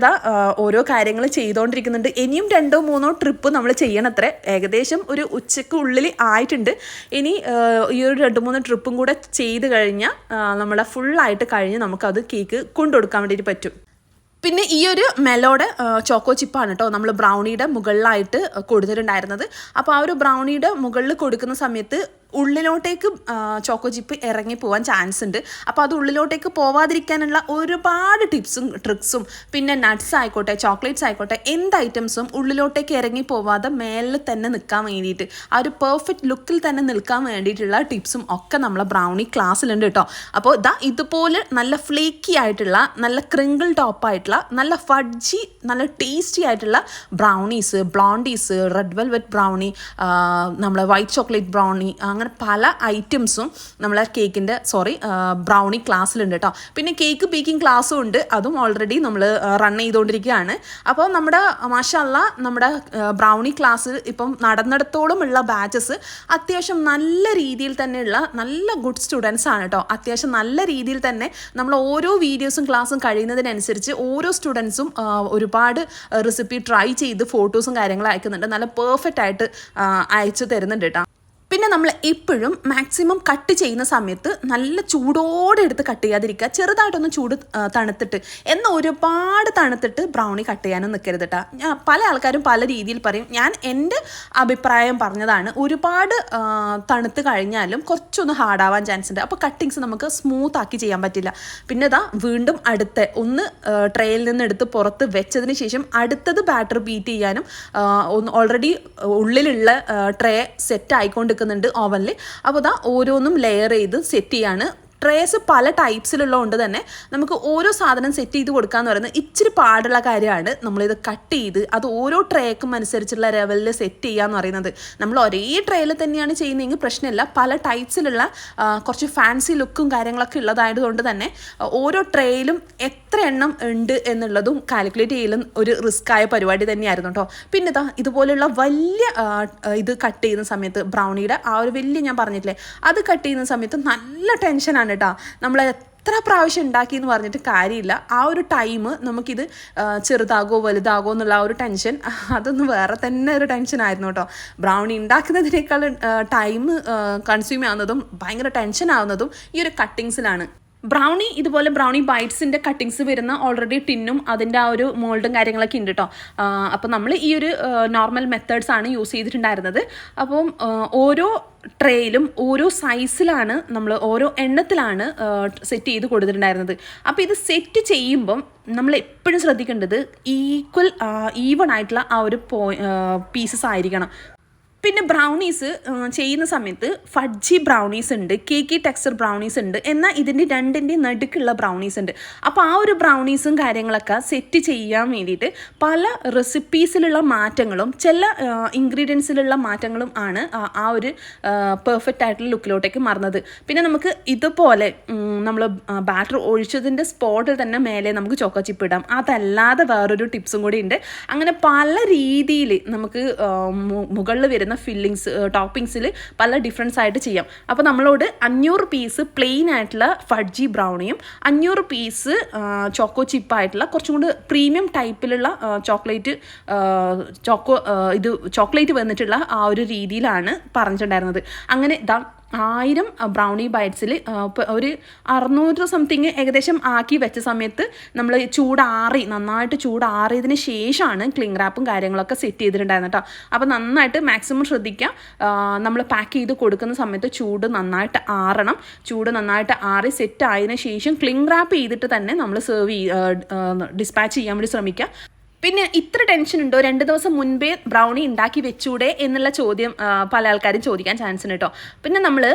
S1: ഓരോ കാര്യങ്ങൾ ചെയ്തുകൊണ്ടിരിക്കുന്നുണ്ട്. ഇനിയും 2-3 ട്രിപ്പ് നമ്മൾ ചെയ്യണത്രേ. ഏകദേശം ഒരു ഉച്ചയ്ക്കുള്ളിൽ ആയിട്ടുണ്ട്. ഇനി ഈ ഒരു 2-3 ട്രിപ്പും കൂടെ ചെയ്ത് കഴിഞ്ഞാൽ നമ്മളെ ഫുള്ളായിട്ട് കഴിഞ്ഞ് നമുക്കത് കേക്ക് കൊണ്ടുകൊടുക്കാൻ വേണ്ടിയിട്ട് പറ്റും. പിന്നെ ഈ ഒരു മെലോയുടെ ചോക്കോ ചിപ്പാണ് കേട്ടോ നമ്മൾ ബ്രൗണിയുടെ മുകളിലായിട്ട് കൊടുത്തിട്ടുണ്ടായിരുന്നത്. അപ്പോൾ ആ ഒരു ബ്രൗണിയുടെ മുകളിൽ കൊടുക്കുന്ന സമയത്ത് ഉള്ളിലോട്ടേക്ക് ചോക്കോ ചിപ്പ് ഇറങ്ങി പോകാൻ ചാൻസ് ഉണ്ട്. അപ്പോൾ അത് ഉള്ളിലോട്ടേക്ക് പോവാതിരിക്കാനുള്ള ഒരുപാട് ടിപ്സും ട്രിക്സും പിന്നെ നട്ട്സ് ആയിക്കോട്ടെ ചോക്ലേറ്റ്സ് ആയിക്കോട്ടെ എന്ത് ഐറ്റംസും ഉള്ളിലോട്ടേക്ക് ഇറങ്ങി പോവാതെ മേലിൽ തന്നെ നിൽക്കാൻ വേണ്ടിയിട്ട് ആ ഒരു പെർഫെക്റ്റ് ലുക്കിൽ തന്നെ നിൽക്കാൻ വേണ്ടിയിട്ടുള്ള ടിപ്സും ഒക്കെ നമ്മളെ ബ്രൗണി ക്ലാസ്സിലുണ്ട് കേട്ടോ. അപ്പോൾ ഇതുപോലെ നല്ല ഫ്ലേക്കി ആയിട്ടുള്ള നല്ല ക്രിങ്കിൾ ടോപ്പായിട്ടുള്ള നല്ല ഫഡ്ജി നല്ല ടേസ്റ്റി ആയിട്ടുള്ള ബ്രൗണീസ്, ബ്ലോണ്ടീസ്, റെഡ് വെൽവെറ്റ് ബ്രൗണി, നമ്മളെ വൈറ്റ് ചോക്ലേറ്റ് ബ്രൗണി, അങ്ങനെ പല ഐറ്റംസും നമ്മളെ കേക്കിൻ്റെ ബ്രൗണി ക്ലാസ്സിലുണ്ട് കേട്ടോ. പിന്നെ കേക്ക് ബേക്കിംഗ് ക്ലാസ്സും ഉണ്ട്, അതും ഓൾറെഡി നമ്മൾ റൺ ചെയ്തുകൊണ്ടിരിക്കുകയാണ്. അപ്പോൾ നമ്മുടെ മാഷാഅല്ലാ നമ്മുടെ ബ്രൗണി ക്ലാസ് ഇപ്പം നടന്നിടത്തോളം ഉള്ള ബാച്ചസ് അത്യാവശ്യം നല്ല രീതിയിൽ തന്നെയുള്ള നല്ല ഗുഡ് സ്റ്റുഡൻസ് ആണ് കേട്ടോ. അത്യാവശ്യം നല്ല രീതിയിൽ തന്നെ നമ്മൾ ഓരോ വീഡിയോസും ക്ലാസ്സും കഴിയുന്നതിനനുസരിച്ച് ഓരോ സ്റ്റുഡൻസും ഒരുപാട് റെസിപ്പി ട്രൈ ചെയ്ത് ഫോട്ടോസും കാര്യങ്ങളും അയക്കുന്നുണ്ട്. നല്ല പെർഫെക്റ്റ് ആയിട്ട് അയച്ചു തരുന്നുണ്ട് കേട്ടോ. പിന്നെ നമ്മൾ എപ്പോഴും മാക്സിമം കട്ട് ചെയ്യുന്ന സമയത്ത് നല്ല ചൂടോടെ എടുത്ത് കട്ട് ചെയ്യാതിരിക്കുക. ചെറുതായിട്ടൊന്ന് ചൂട് തണുത്തിട്ട്, എന്നാൽ ഒരുപാട് തണുത്തിട്ട് ബ്രൗണി കട്ട് ചെയ്യാനും നിൽക്കരുത് കേട്ടോ. പല ആൾക്കാരും പല രീതിയിൽ പറയും. ഞാൻ എൻ്റെ അഭിപ്രായം പറഞ്ഞതാണ്. ഒരുപാട് തണുത്ത് കഴിഞ്ഞാലും കുറച്ചൊന്ന് ഹാർഡാവാൻ ചാൻസ് ഉണ്ട്. അപ്പോൾ കട്ടിങ്സ് നമുക്ക് സ്മൂത്ത് ആക്കി ചെയ്യാൻ പറ്റില്ല. പിന്നെ വീണ്ടും ഒന്ന് ട്രേയിൽ നിന്ന് എടുത്ത് പുറത്ത് വെച്ചതിന് ശേഷം അടുത്തത് ബാറ്റർ ബീറ്റ് ചെയ്യാനും ഓൾറെഡി ഉള്ളിലുള്ള ട്രേ സെറ്റ് ആയിക്കൊണ്ട് ഓവനിൽ. അപ്പോൾ ഓരോന്നും ലെയർ ചെയ്ത് സെറ്റ് ചെയ്യാണ്. ട്രേസ് പല ടൈപ്സിലുള്ളതുകൊണ്ട് തന്നെ നമുക്ക് ഓരോ സാധനം സെറ്റ് ചെയ്ത് കൊടുക്കാന്ന് പറയുന്നത് ഇച്ചിരി പാടുള്ള കാര്യമാണ്. നമ്മളിത് കട്ട് ചെയ്ത് അത് ഓരോ ട്രേക്കും അനുസരിച്ചുള്ള ലെവലിൽ സെറ്റ് ചെയ്യാന്ന് പറയുന്നത്. നമ്മൾ ഒരേ ട്രേയിൽ തന്നെയാണ് ചെയ്യുന്നതെങ്കിൽ പ്രശ്നമില്ല. പല ടൈപ്സിലുള്ള കുറച്ച് ഫാൻസി ലുക്കും കാര്യങ്ങളൊക്കെ ഉള്ളതായതുകൊണ്ട് തന്നെ ഓരോ ട്രേയിലും എത്ര എണ്ണം ഉണ്ട് എന്നുള്ളതും കാൽക്കുലേറ്റ് ചെയ്യലും ഒരു റിസ്ക് ആയ പരിപാടി തന്നെയായിരുന്നു കേട്ടോ. പിന്നെ ഇതുപോലെയുള്ള വലിയ ഇത് കട്ട് ചെയ്യുന്ന സമയത്ത് ബ്രൗണിയുടെ ആ ഒരു വലിയ ഞാൻ പറഞ്ഞിട്ടില്ലേ, അത് കട്ട് ചെയ്യുന്ന സമയത്ത് നല്ല ടെൻഷനാണ് കേട്ടോ. നമ്മൾ എത്ര പ്രാവശ്യം ഉണ്ടാക്കി എന്ന് പറഞ്ഞിട്ട് കാര്യമില്ല. ആ ഒരു ടൈം നമുക്കിത് ചെറുതാകോ വലുതാകോ എന്നുള്ള ആ ഒരു ടെൻഷൻ, അതൊന്നും വേറെ തന്നെ ഒരു ടെൻഷനായിരുന്നു കേട്ടോ. ബ്രൗണി ഉണ്ടാക്കുന്നതിനേക്കാൾ ടൈം കൺസ്യൂം ആവുന്നതും ഭയങ്കര ടെൻഷൻ ആവുന്നതും ഈ ഒരു കട്ടിങ്സിലാണ്. ബ്രൗണി ഇതുപോലെ ബ്രൗണി ബൈറ്റ്സിൻ്റെ കട്ടിങ്സ് വരുന്ന ഓൾറെഡി ടിന്നും അതിൻ്റെ ആ ഒരു മോൾഡും കാര്യങ്ങളൊക്കെ ഉണ്ട് കേട്ടോ. അപ്പോൾ നമ്മൾ ഈ ഒരു നോർമൽ മെത്തേഡ്സ് ആണ് യൂസ് ചെയ്തിട്ടുണ്ടായിരുന്നത്. അപ്പം ഓരോ ട്രേയിലും ഓരോ സൈസിലാണ് നമ്മൾ ഓരോ എണ്ണത്തിലാണ് സെറ്റ് ചെയ്ത് കൊടുത്തിട്ടുണ്ടായിരുന്നത്. അപ്പോൾ ഇത് സെറ്റ് ചെയ്യുമ്പം നമ്മൾ എപ്പോഴും ശ്രദ്ധിക്കേണ്ടത് ഈവൺ ആയിട്ടുള്ള ആ ഒരു പീസസ് ആയിരിക്കണം. പിന്നെ ബ്രൗണീസ് ചെയ്യുന്ന സമയത്ത് ഫഡ്ജി ബ്രൗണീസ് ഉണ്ട്, കേക്കി ടെക്സ്ചർ ബ്രൗണീസ് ഉണ്ട്, എന്നാൽ ഇതിൻ്റെ രണ്ടിൻ്റെയും നടുക്കുള്ള ബ്രൗണീസ് ഉണ്ട്. അപ്പോൾ ആ ഒരു ബ്രൗണീസും കാര്യങ്ങളൊക്കെ സെറ്റ് ചെയ്യാൻ വേണ്ടിയിട്ട് പല റെസിപ്പീസിലുള്ള മാറ്റങ്ങളും ചില ഇൻഗ്രീഡിയൻസിലുള്ള മാറ്റങ്ങളും ആണ് ആ ഒരു പെർഫെക്റ്റ് ആയിട്ടുള്ള ലുക്കിലോട്ടേക്ക് മാറുന്നത്. പിന്നെ നമുക്ക് ഇതുപോലെ നമ്മൾ ബാറ്റർ ഒഴിച്ചതിൻ്റെ സ്പോട്ടിൽ തന്നെ മേലെ നമുക്ക് ചോക്കോ ചിപ്പ് ഇടാം. അതല്ലാതെ വേറൊരു ടിപ്സും കൂടി ഉണ്ട്. അങ്ങനെ പല രീതിയിൽ നമുക്ക് മുകളിൽ വരുന്ന ഫില്ലിങ്സ് ടോപ്പിങ്സിൽ പല ഡിഫറൻസ് ആയിട്ട് ചെയ്യാം. അപ്പോൾ നമ്മളോട് 500 പീസ് പ്ലെയിൻ ആയിട്ടുള്ള ഫഡ്ജി ബ്രൗണിയും 500 പീസ് ചോക്കോ ചിപ്പായിട്ടുള്ള കുറച്ചും കൂടി പ്രീമിയം ടൈപ്പിലുള്ള ചോക്ലേറ്റ് വന്നിട്ടുള്ള ആ ഒരു രീതിയിലാണ് പറഞ്ഞിട്ടുണ്ടായിരുന്നത്. അങ്ങനെ 1000 ബ്രൗണി ബൈറ്റ്സിൽ ഒരു 600 സംതിങ് ഏകദേശം ആക്കി വെച്ച സമയത്ത് നമ്മൾ നന്നായിട്ട് ചൂടാറിയതിന് ശേഷമാണ് ക്ലിംഗ് റാപ്പും കാര്യങ്ങളൊക്കെ സെറ്റ് ചെയ്തിട്ടുണ്ടായിരുന്നു കേട്ടോ. അപ്പോൾ നന്നായിട്ട് മാക്സിമം ശ്രദ്ധിക്കുക. നമ്മൾ പാക്ക് ചെയ്ത് കൊടുക്കുന്ന സമയത്ത് ചൂട് നന്നായിട്ട് ആറി സെറ്റ് ആയതിനു ശേഷം ക്ലിംഗ് റാപ്പ് ചെയ്തിട്ട് തന്നെ നമ്മൾ ഡിസ്പാച്ച് ചെയ്യാൻ വേണ്ടി ശ്രമിക്കുക. പിന്നെ ഇത്ര ടെൻഷൻ ഉണ്ടോ, 2 ദിവസം മുൻപേ ബ്രൗണി ഉണ്ടാക്കി വെച്ചൂടെ എന്നുള്ള ചോദ്യം പല ആൾക്കാരും ചോദിക്കാൻ ചാൻസ് ഉണ്ട് കേട്ടോ. പിന്നെ നമ്മൾ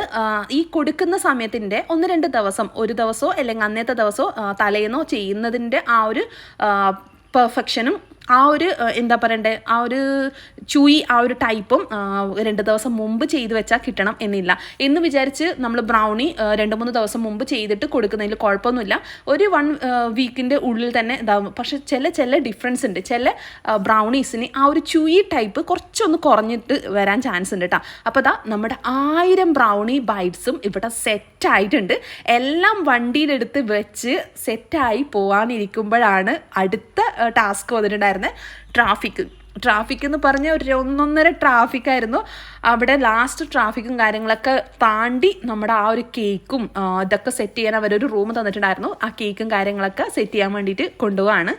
S1: ഈ കൊടുക്കുന്ന സമയത്തിൻ്റെ 1-2 ദിവസം, ഒരു ദിവസമോ അല്ലെങ്കിൽ അന്നത്തെ ദിവസമോ തലേന്നോ ചെയ്യുന്നതിൻ്റെ ആ ഒരു പെർഫെക്ഷനും ആ ഒരു എന്താ പറയണ്ടേ ആ ഒരു ആ ഒരു ടൈപ്പും 2 ദിവസം മുമ്പ് ചെയ്ത് വെച്ചാൽ കിട്ടണം എന്നില്ല. എന്ന് വിചാരിച്ച് നമ്മൾ ബ്രൗണി 2-3 ദിവസം മുമ്പ് ചെയ്തിട്ട് കൊടുക്കുന്നതിൽ കുഴപ്പമൊന്നുമില്ല. ഒരു 1 വീക്കിൻ്റെ ഉള്ളിൽ തന്നെ ഇതാവും. പക്ഷെ ചില ഡിഫറൻസ് ഉണ്ട്. ചില ബ്രൗണീസിന് ആ ഒരു ടൈപ്പ് കുറച്ചൊന്ന് കുറഞ്ഞിട്ട് വരാൻ ചാൻസ് ഉണ്ട് കേട്ടോ. അപ്പോൾ നമ്മുടെ 1000 ബ്രൗണി ബൈറ്റ്സും ഇവിടെ സെറ്റായിട്ടുണ്ട്. എല്ലാം വണ്ടിയിലെടുത്ത് വെച്ച് സെറ്റായി പോകാനിരിക്കുമ്പോഴാണ് അടുത്ത ടാസ്ക് വന്നിട്ടുണ്ടായിരുന്നത്. ട്രാഫിക് എന്ന് പറഞ്ഞാൽ ഒരു 1.5 ട്രാഫിക്കായിരുന്നു. അവിടെ ലാസ്റ്റ് ട്രാഫിക്കും കാര്യങ്ങളൊക്കെ താണ്ടി നമ്മുടെ ആ ഒരു കേക്കും ഇതൊക്കെ സെറ്റ് ചെയ്യാൻ അവരൊരു റൂം തന്നിട്ടുണ്ടായിരുന്നു. ആ കേക്കും കാര്യങ്ങളൊക്കെ സെറ്റ് ചെയ്യാൻ വേണ്ടിയിട്ട് കൊണ്ടുപോവാണ്.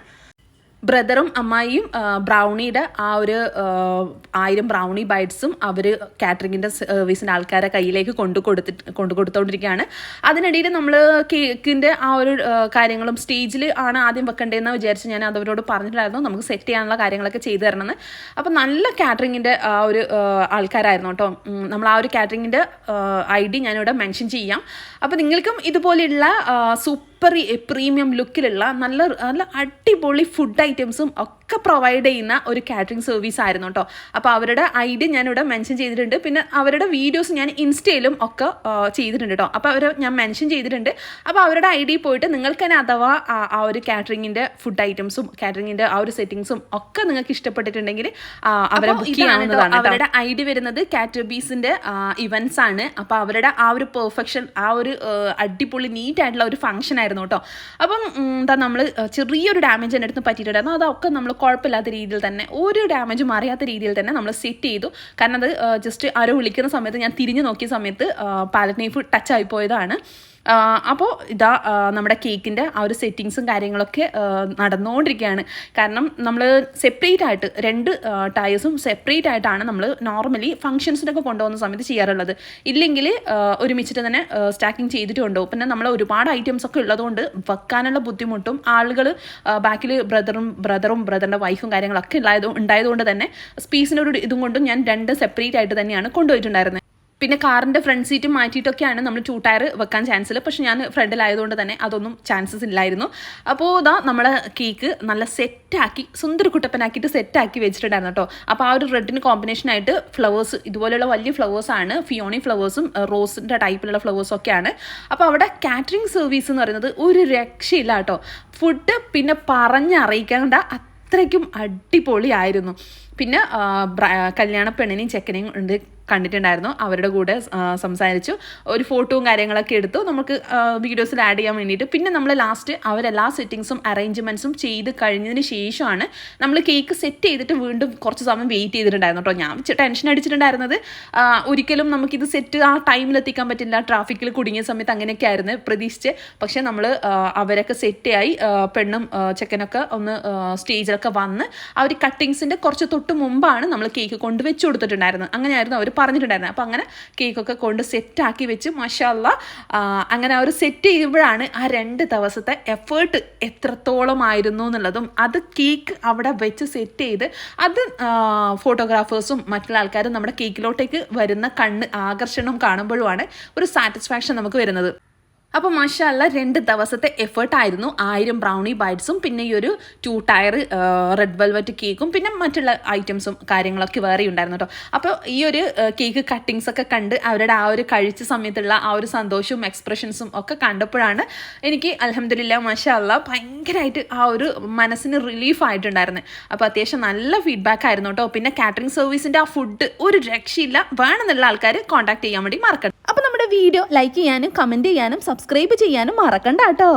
S1: ബ്രദറും അമ്മായിയും ബ്രൗണിയുടെ ആ ഒരു 1000 ബ്രൗണി ബൈറ്റ്സും അവർ കാറ്ററിങ്ങിൻ്റെ സർവീസിൻ്റെ ആൾക്കാരെ കയ്യിലേക്ക് കൊടുത്തുകൊണ്ടിരിക്കുകയാണ്. അതിനിടയിൽ നമ്മൾ കേക്കിൻ്റെ ആ ഒരു കാര്യങ്ങളും സ്റ്റേജിൽ ആണ് ആദ്യം വെക്കേണ്ടതെന്ന് വിചാരിച്ച് ഞാൻ അതവരോട് പറഞ്ഞിട്ടുണ്ടായിരുന്നു നമുക്ക് സെറ്റ് ചെയ്യാനുള്ള കാര്യങ്ങളൊക്കെ ചെയ്തു തരണമെന്ന്. അപ്പോൾ നല്ല കാറ്ററിങ്ങിൻ്റെ ആ ഒരു ആൾക്കാരായിരുന്നു കേട്ടോ. നമ്മൾ ആ ഒരു കാറ്ററിങ്ങിൻ്റെ ID ഞാനിവിടെ മെൻഷൻ ചെയ്യാം. അപ്പോൾ നിങ്ങൾക്കും ഇതുപോലെയുള്ള പ്രീമിയം ലുക്കിലുള്ള നല്ല അടിപൊളി ഫുഡ് ഐറ്റംസും ഒക്കെ പ്രൊവൈഡ് ചെയ്യുന്ന ഒരു കാറ്ററിംഗ് സർവീസ് ആയിരുന്നു കേട്ടോ. അപ്പോൾ അവരുടെ ID ഞാനിവിടെ മെൻഷൻ ചെയ്തിട്ടുണ്ട്. പിന്നെ അവരുടെ വീഡിയോസ് ഞാൻ ഇൻസ്റ്റയിലും ഒക്കെ ചെയ്തിട്ടുണ്ട് കേട്ടോ. അപ്പോൾ ഞാൻ മെൻഷൻ ചെയ്തിട്ടുണ്ട്. അപ്പോൾ അവരുടെ ID പോയിട്ട് നിങ്ങൾക്ക് തന്നെ അഥവാ ആ ഒരു കാറ്ററിങ്ങിൻ്റെ ഫുഡ് ഐറ്റംസും കാറ്ററിങ്ങിൻ്റെ ആ ഒരു സെറ്റിങ്സും ഒക്കെ നിങ്ങൾക്ക് ഇഷ്ടപ്പെട്ടിട്ടുണ്ടെങ്കിൽ അവരെ ബുക്ക് ചെയ്യാവുന്നതാണ്. അവരുടെ ID വരുന്നത് കാറ്റർബീസിൻ്റെ ഇവൻറ്റ്സ് ആണ്. അപ്പോൾ അവരുടെ ആ ഒരു പെർഫെക്ഷൻ ആ ഒരു അടിപൊളി നീറ്റായിട്ടുള്ള ഒരു ഫംഗ്ഷൻ ആയിരുന്നു കേട്ടോ. അപ്പം നമ്മൾ ചെറിയൊരു ഡാമേജ് എൻ്റെ അടുത്ത് പറ്റിയിട്ടുണ്ടായിരുന്നു. അതൊക്കെ നമ്മൾ കുഴപ്പമില്ലാത്ത രീതിയിൽ തന്നെ ഒരു ഡാമേജും അറിയാത്ത രീതിയിൽ തന്നെ നമ്മൾ സെറ്റ് ചെയ്തു. കാരണം അത് ജസ്റ്റ് ആരോ വിളിക്കുന്ന സമയത്ത് ഞാൻ തിരിഞ്ഞു നോക്കിയ സമയത്ത് പാലറ്റ് നൈഫ് ടച്ച് ആയിപ്പോയതാണ്. അപ്പോൾ നമ്മുടെ കേക്കിൻ്റെ ആ ഒരു സെറ്റിങ്സും കാര്യങ്ങളൊക്കെ നടന്നുകൊണ്ടിരിക്കുകയാണ്. കാരണം നമ്മൾ സെപ്പറേറ്റ് ആയിട്ട് 2 ടയേഴ്സും സെപ്പറേറ്റ് ആയിട്ടാണ് നമ്മൾ നോർമലി ഫംഗ്ഷൻസിനൊക്കെ കൊണ്ടുപോകുന്ന സമയത്ത് ചെയ്യാറുള്ളത്. ഇല്ലെങ്കിൽ ഒരുമിച്ചിട്ട് തന്നെ സ്റ്റാക്കിങ് ചെയ്തിട്ട് കൊണ്ടുപോകും. പിന്നെ നമ്മൾ ഒരുപാട് ഐറ്റംസ് ഒക്കെ ഉള്ളതുകൊണ്ട് വെക്കാനുള്ള ബുദ്ധിമുട്ടും ആളുകൾ ബാക്കിൽ ബ്രദറിൻ്റെ വൈഫും കാര്യങ്ങളൊക്കെ ഉണ്ടായതുകൊണ്ട് തന്നെ സ്പേസിൻ്റെ ഒരു ഇതും കൊണ്ടും ഞാൻ 2 സെപ്പറേറ്റ് ആയിട്ട് തന്നെയാണ് കൊണ്ടുപോയിട്ടുണ്ടായിരുന്നത്. പിന്നെ കാറിൻ്റെ ഫ്രണ്ട് സീറ്റ് മാറ്റിയിട്ടൊക്കെയാണ് നമ്മൾ 2 ടയർ വെക്കാൻ ചാൻസിൽ. പക്ഷെ ഞാൻ ഫ്രണ്ടിലായതുകൊണ്ട് തന്നെ അതൊന്നും ചാൻസസ് ഇല്ലായിരുന്നു. അപ്പോൾ നമ്മുടെ കേക്ക് നല്ല സെറ്റാക്കി സുന്ദരക്കുട്ടപ്പനാക്കിയിട്ട് സെറ്റാക്കി വെച്ചിട്ടുണ്ടായിരുന്നു കേട്ടോ. അപ്പോൾ ആ ഒരു റെഡിന് കോമ്പിനേഷനായിട്ട് ഫ്ലവേഴ്സ് ഇതുപോലെയുള്ള വലിയ ഫ്ലവേഴ്സാണ്, ഫിയോണി ഫ്ലവേഴ്സും റോസിൻ്റെ ടൈപ്പിലുള്ള ഫ്ലവേഴ്സൊക്കെയാണ്. അപ്പോൾ അവിടെ കാറ്ററിംഗ് സർവീസ് എന്ന് പറയുന്നത് ഒരു രക്ഷയില്ല കേട്ടോ. ഫുഡ് പിന്നെ പറഞ്ഞറിയിക്കേണ്ട അത്രയ്ക്കും അടിപൊളിയായിരുന്നു. പിന്നെ കല്യാണ പെണ്ണിനെയും ചെക്കനെയും ഉണ്ട് കണ്ടിട്ടുണ്ടായിരുന്നു. അവരുടെ കൂടെ സംസാരിച്ചു, ഒരു ഫോട്ടോയും കാര്യങ്ങളൊക്കെ എടുത്തു നമുക്ക് വീഡിയോസിൽ ആഡ് ചെയ്യാൻ വേണ്ടിയിട്ട്. പിന്നെ നമ്മൾ ലാസ്റ്റ് അവരെല്ലാ സെറ്റിങ്സും അറേഞ്ച്മെൻറ്റ്സും ചെയ്ത് കഴിഞ്ഞതിന് ശേഷമാണ് നമ്മൾ കേക്ക് സെറ്റ് ചെയ്തിട്ട് വീണ്ടും കുറച്ച് സമയം വെയിറ്റ് ചെയ്തിട്ടുണ്ടായിരുന്നു കേട്ടോ. ഞാൻ ടെൻഷൻ അടിച്ചിട്ടുണ്ടായിരുന്നത് ഒരിക്കലും നമുക്കിത് സെറ്റ് ആ ടൈമിൽ എത്തിക്കാൻ പറ്റില്ല, ട്രാഫിക്കിൽ കുടുങ്ങിയ സമയത്ത് അങ്ങനെയൊക്കെ ആയിരുന്നു പ്രതീക്ഷിച്ച്. പക്ഷേ നമ്മൾ അവരൊക്കെ സെറ്റായി, പെണ്ണും ചെക്കനൊക്കെ ഒന്ന് സ്റ്റേജിലൊക്കെ വന്ന് അവർ കട്ടിങ്സിൻ്റെ കുറച്ച് തൊട്ട് മുമ്പാണ് നമ്മൾ കേക്ക് കൊണ്ട് വെച്ച് കൊടുത്തിട്ടുണ്ടായിരുന്നത്. അങ്ങനെയായിരുന്നു അവർ പറഞ്ഞിട്ടുണ്ടായിരുന്നത്. അപ്പോൾ അങ്ങനെ കേക്കൊക്കെ കൊണ്ട് സെറ്റാക്കി വെച്ച് മാഷാ അല്ലാഹ് അങ്ങനെ അവർ സെറ്റ് ചെയ്യുമ്പോഴാണ് ആ 2 ദിവസത്തെ എഫേർട്ട് എത്രത്തോളം ആയിരുന്നു എന്നുള്ളതും, അത് കേക്ക് അവിടെ വെച്ച് സെറ്റ് ചെയ്ത് അത് ഫോട്ടോഗ്രാഫേഴ്സും മറ്റുള്ള ആൾക്കാരും നമ്മുടെ കേക്കിലോട്ടേക്ക് വരുന്ന ആകർഷണം കാണുമ്പോഴുമാണ് ഒരു സാറ്റിസ്ഫാക്ഷൻ നമുക്ക് വരുന്നത്. അപ്പോൾ മാഷാ അല്ലാഹ് 2 ദിവസത്തെ എഫേർട്ടായിരുന്നു. 1000 ബ്രൗണി ബൈറ്റ്സും പിന്നെ ഈ ഒരു 2 ടയർ റെഡ് വെൽവെറ്റ് കേക്കും പിന്നെ മറ്റുള്ള ഐറ്റംസും കാര്യങ്ങളൊക്കെ വേറെ ഉണ്ടായിരുന്നു കേട്ടോ. അപ്പോൾ ഈ ഒരു കേക്ക് കട്ടിങ്സ് ഒക്കെ കണ്ട് അവരുടെ ആ ഒരു കഴിച്ച സമയത്തുള്ള ആ ഒരു സന്തോഷവും എക്സ്പ്രഷൻസും ഒക്കെ കണ്ടപ്പോഴാണ് എനിക്ക് അൽഹംദുലില്ലാ മാഷാ അല്ലാഹ് ഭയങ്കരമായിട്ട് ആ ഒരു മനസ്സിന് റിലീഫ് ആയിട്ടുണ്ടായിരുന്നു. അപ്പോൾ അത്യാവശ്യം നല്ല ഫീഡ്ബാക്ക് ആയിരുന്നു കേട്ടോ. പിന്നെ കാറ്ററിംഗ് സർവീസിൻ്റെ ആ ഫുഡ് ഒരു രക്ഷയില്ല, വേണമെന്നുള്ള ആൾക്കാർ കോൺടാക്ട് ചെയ്യാൻ വേണ്ടി മറക്കണം. അപ്പോൾ നമ്മുടെ വീഡിയോ ലൈക്ക് ചെയ്യാനും കമൻറ്റ് ചെയ്യാനും സബ്സ്ക്രൈബ് ചെയ്യാനും മറക്കണ്ട കേട്ടോ.